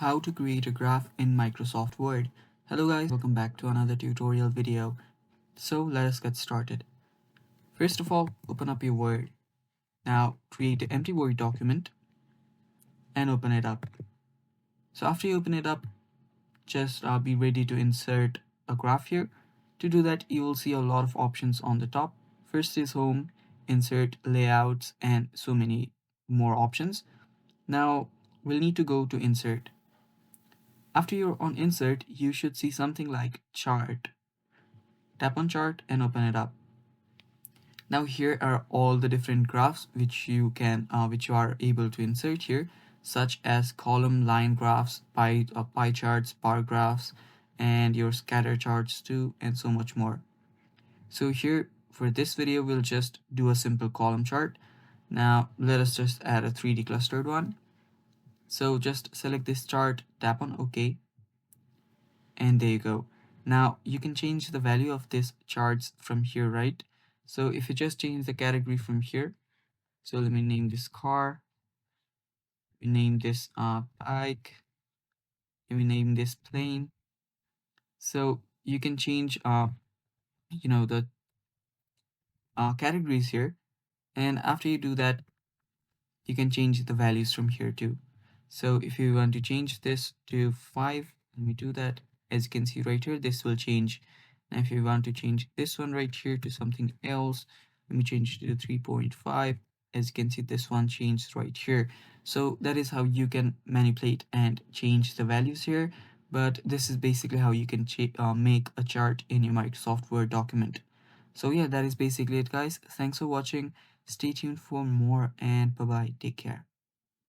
How to create a graph in Microsoft Word. Hello guys, welcome back to another tutorial video. So let us get started. First of all, open up your Word. Now create an empty Word document and open it up. So after you open it up, just be ready to insert a graph here. To do that, you will see a lot of options on the top. First is Home, Insert, Layouts, and so many more options. Now we'll need to go to Insert. After you're on Insert, you should see something like Chart. Tap on Chart and open it up. Now here are all the different graphs which you are able to insert here, such as column line graphs, pie charts, bar graphs, and your scatter charts too, and so much more. So here for this video, we'll just do a simple column chart. Now let us just add a 3D clustered one. So just select this chart, tap on OK, and there you go. Now you can change the value of this charts from here, right? So if you just change the category from here, so let me name this car, we name this bike, and we name this plane. So you can change the categories here, and after you do that, you can change the values from here too. So if you want to change this to 5, let me do that. As you can see right here, this will change. And if you want to change this one right here to something else, let me change it to 3.5. As you can see, this one changed right here. So that is how you can manipulate and change the values here. But this is basically how you can make a chart in your Microsoft Word document. So yeah, that is basically it, guys. Thanks for watching. Stay tuned for more, and bye bye. Take care.